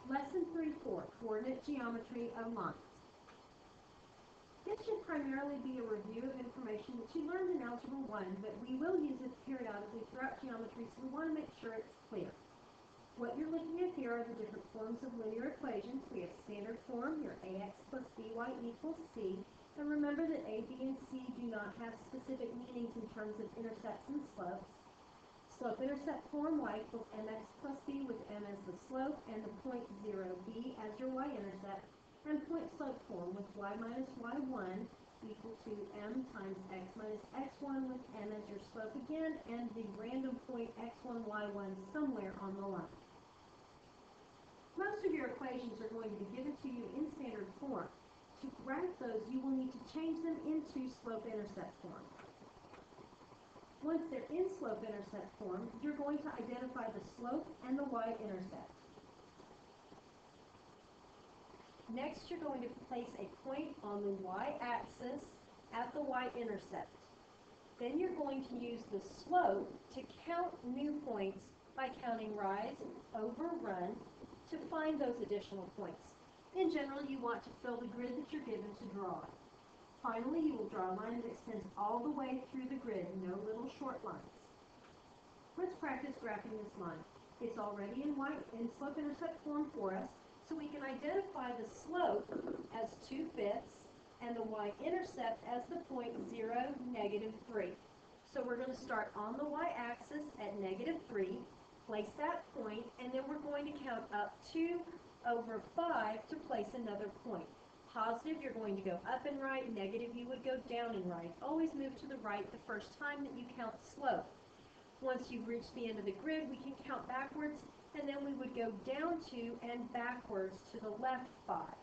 Lesson 3-4, Coordinate Geometry of Lines. This should primarily be a review of information that you learned in Algebra 1, but we will use it periodically throughout geometry, so we want to make sure it's clear. What you're looking at here are the different forms of linear equations. We have standard form, your ax plus by equals c. And remember that a, b, and c do not have specific meanings in terms of intercepts and slopes. Slope-intercept form, y equals mx plus b with m as the slope and the point 0, b as your y-intercept. And point-slope form with y minus y1 equal to m times x minus x1 with m as your slope again, and the random point x1, y1 somewhere on the line. Most of your equations are going to be given to you in standard form. To graph those, you will need to change them into slope-intercept form. Once they're in slope-intercept form, you're going to identify the slope and the y-intercept. Next, you're going to place a point on the y-axis at the y-intercept. Then you're going to use the slope to count new points by counting rise over run to find those additional points. In general, you want to fill the grid that you're given to draw. Finally, you will draw a line that extends all the way through the grid, no little short lines. Let's practice graphing this line. It's already in slope-intercept form for us, so we can identify the slope as 2/5 and the y-intercept as the point 0, -3. So we're going to start on the y-axis at -3, place that point, and then we're going to count up 2/5 to place another point. Positive, you're going to go up and right. Negative, you would go down and right. Always move to the right the first time that you count slope. Once you've reached the end of the grid, we can count backwards, and then we would go down 2 and backwards to the left 5.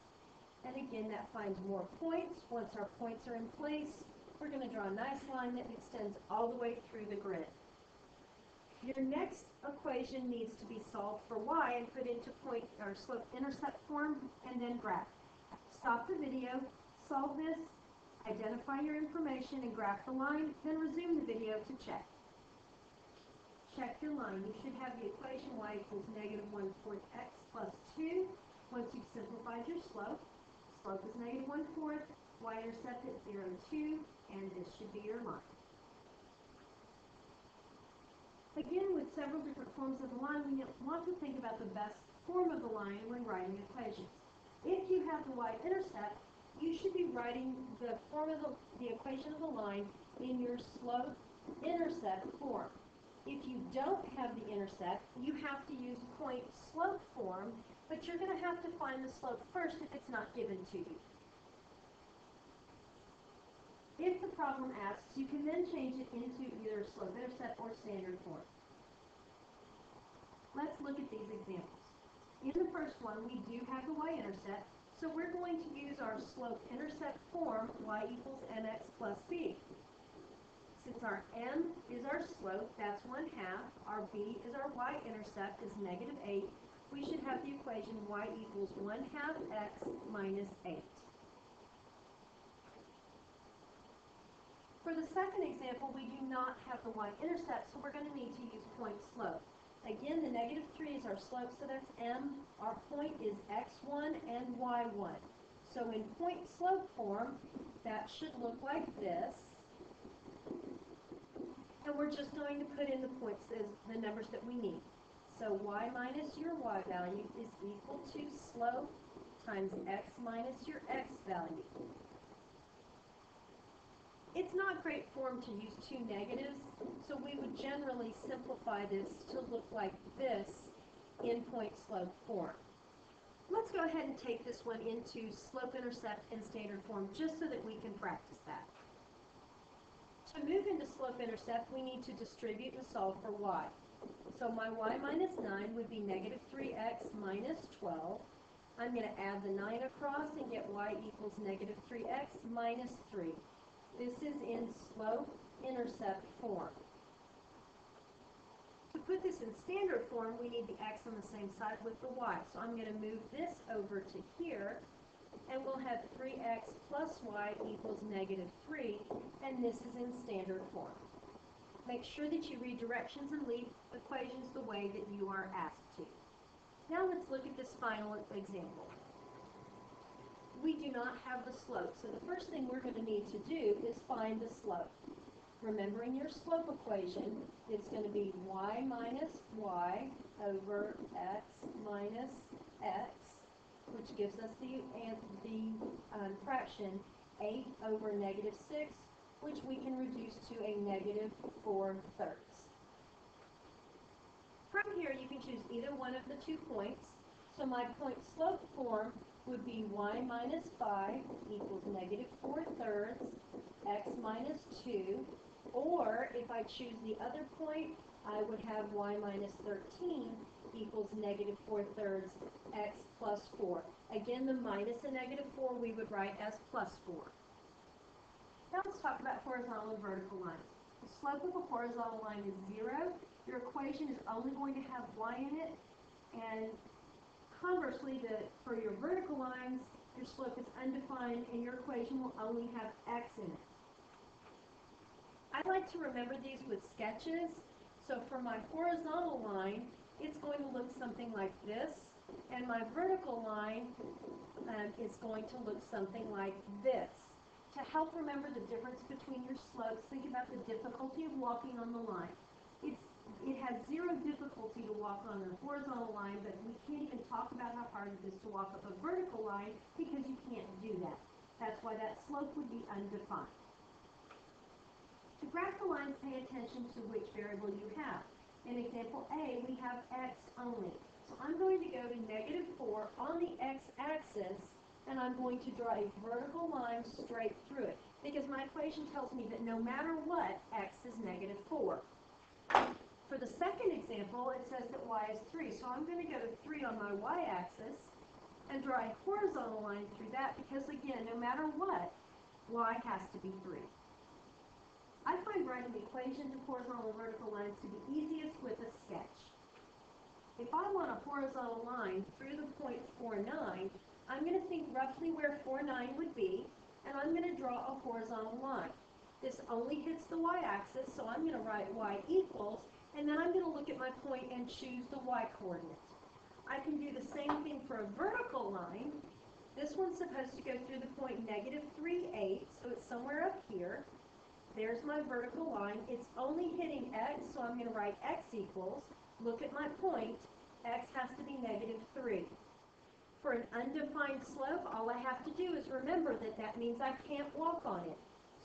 And again, that finds more points. Once our points are in place, we're going to draw a nice line that extends all the way through the grid. Your next equation needs to be solved for y and put into point or slope-intercept form, and then graph. Stop the video, solve this, identify your information, and graph the line, then resume the video to check. Check your line. You should have the equation y equals -1/4 x plus 2. Once you've simplified your slope, slope is -1/4, y-intercept at 0, 2, and this should be your line. Again, with several different forms of the line, we want to think about the best form of the line when writing equations. If you have the y-intercept, you should be writing the form of the equation of the line in your slope-intercept form. If you don't have the intercept, you have to use point-slope form, but you're going to have to find the slope first if it's not given to you. If the problem asks, you can then change it into either slope-intercept or standard form. Let's look at these examples. In the first one, we do have the y-intercept, so we're going to use our slope-intercept form, y equals mx plus b. Since our m is our slope, that's 1/2, our b is our y-intercept, is -8, we should have the equation y equals 1/2 x minus 8. For the second example, we do not have the y-intercept, so we're going to need to use point-slope. Again, the -3 is our slope, so that's m. Our point is x1 and y1. So in point-slope form, that should look like this. And we're just going to put in the points as the numbers that we need. So y minus your y value is equal to slope times x minus your x value. It's not great form to use two negatives, so we would generally simplify this to look like this in point-slope form. Let's go ahead and take this one into slope-intercept and standard form just so that we can practice that. To move into slope-intercept, we need to distribute and solve for y. So my y minus 9 would be -3x minus 12. I'm going to add the 9 across and get y equals -3x minus 3. This is in slope-intercept form. To put this in standard form, we need the x on the same side with the y. So I'm going to move this over to here, and we'll have 3x plus y equals -3, and this is in standard form. Make sure that you read directions and leave equations the way that you are asked to. Now let's look at this final example. We do not have the slope, so the first thing we're going to need to do is find the slope. Remembering your slope equation, it's going to be y minus y over x minus x, which gives us the fraction 8 over negative 6, which we can reduce to a negative 4/3. From here, you can choose either one of the 2 points. So my point slope form would be y minus 5 equals negative 4/3 x minus 2. Or if I choose the other point, I would have y minus 13 equals negative 4/3 x plus 4. Again, the minus and negative 4 we would write as plus 4. Now let's talk about horizontal and vertical lines. The slope of a horizontal line is 0. Your equation is only going to have y in it, and conversely, for your vertical lines, your slope is undefined and your equation will only have x in it. I like to remember these with sketches. So for my horizontal line, it's going to look something like this, and my vertical line is going to look something like this. To help remember the difference between your slopes, think about the difficulty of walking on the line. It has 0 difficulty to walk on a horizontal line, but we can't even talk about how hard it is to walk up a vertical line because you can't do that. That's why that slope would be undefined. To graph the lines, pay attention to which variable you have. In example A, we have x only. So I'm going to go to negative 4 on the x-axis, and I'm going to draw a vertical line straight through it, because my equation tells me that no matter what, x is negative 4. For the second example, it says that y is 3, so I'm going to go to 3 on my y-axis and draw a horizontal line through that, because again, no matter what, y has to be 3. I find writing equations of horizontal and vertical lines to be easiest with a sketch. If I want a horizontal line through the point 4, 9, I'm going to think roughly where 4, 9 would be, and I'm going to draw a horizontal line. This only hits the y-axis, so I'm going to write y equals, and then I'm going to look at my point and choose the y-coordinate. I can do the same thing for a vertical line. This one's supposed to go through the point negative 3/8, so it's somewhere up here. There's my vertical line. It's only hitting x, so I'm going to write x equals. Look at my point. X has to be negative 3. For an undefined slope, all I have to do is remember that that means I can't walk on it.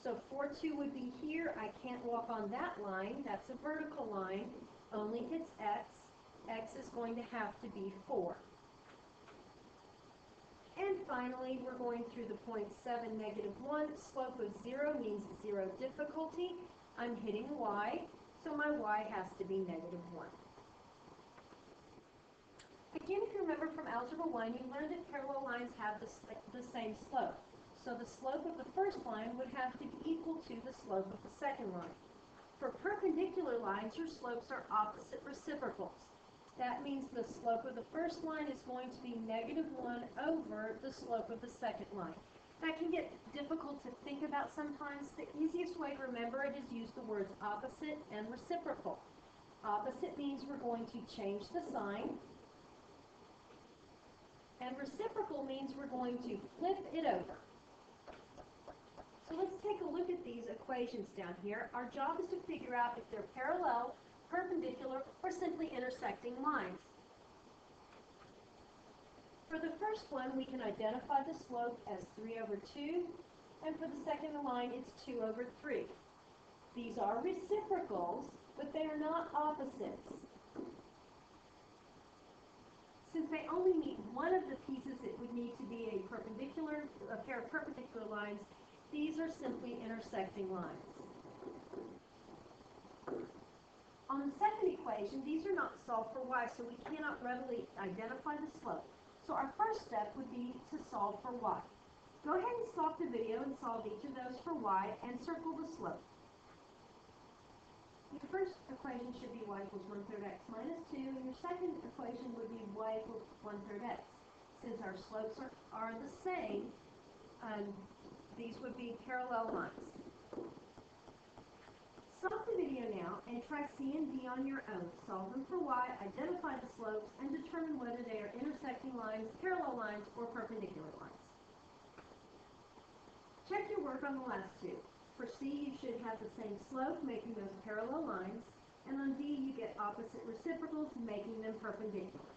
So 4, 2 would be here. I can't walk on that line. That's a vertical line. Only hits x. X is going to have to be 4. And finally, we're going through the point 7, negative 1. Slope of 0 means 0 difficulty. I'm hitting y, so my y has to be negative 1. Again, if you remember from Algebra 1, you learned that parallel lines have the same slope. So the slope of the first line would have to be equal to the slope of the second line. For perpendicular lines, your slopes are opposite reciprocals. That means the slope of the first line is going to be negative 1 over the slope of the second line. That can get difficult to think about sometimes. The easiest way to remember it is use the words opposite and reciprocal. Opposite means we're going to change the sign, and reciprocal means we're going to flip it over. So let's take a look at these equations down here. Our job is to figure out if they're parallel, perpendicular, or simply intersecting lines. For the first one, we can identify the slope as 3 over 2, and for the second line, it's 2 over 3. These are reciprocals, but they are not opposites. Since they only meet one of the pieces that would need to be a pair of perpendicular lines, these are simply intersecting lines. On the second equation, these are not solved for y, so we cannot readily identify the slope. So our first step would be to solve for y. Go ahead and stop the video and solve each of those for y and circle the slope. Your first equation should be y equals 1/3 x minus 2, and your second equation would be y equals 1/3 x. Since our slopes are the same, these would be parallel lines. Stop the video now and try C and D on your own. Solve them for y, identify the slopes, and determine whether they are intersecting lines, parallel lines, or perpendicular lines. Check your work on the last two. For C, you should have the same slope, making those parallel lines, and on D, you get opposite reciprocals, making them perpendicular.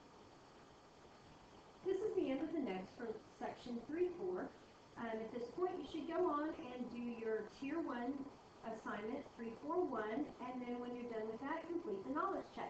This is the end of the next for section 3-4. At this point, you should go on and do your Tier 1 assignment 341, and then when you're done with that, complete the knowledge check.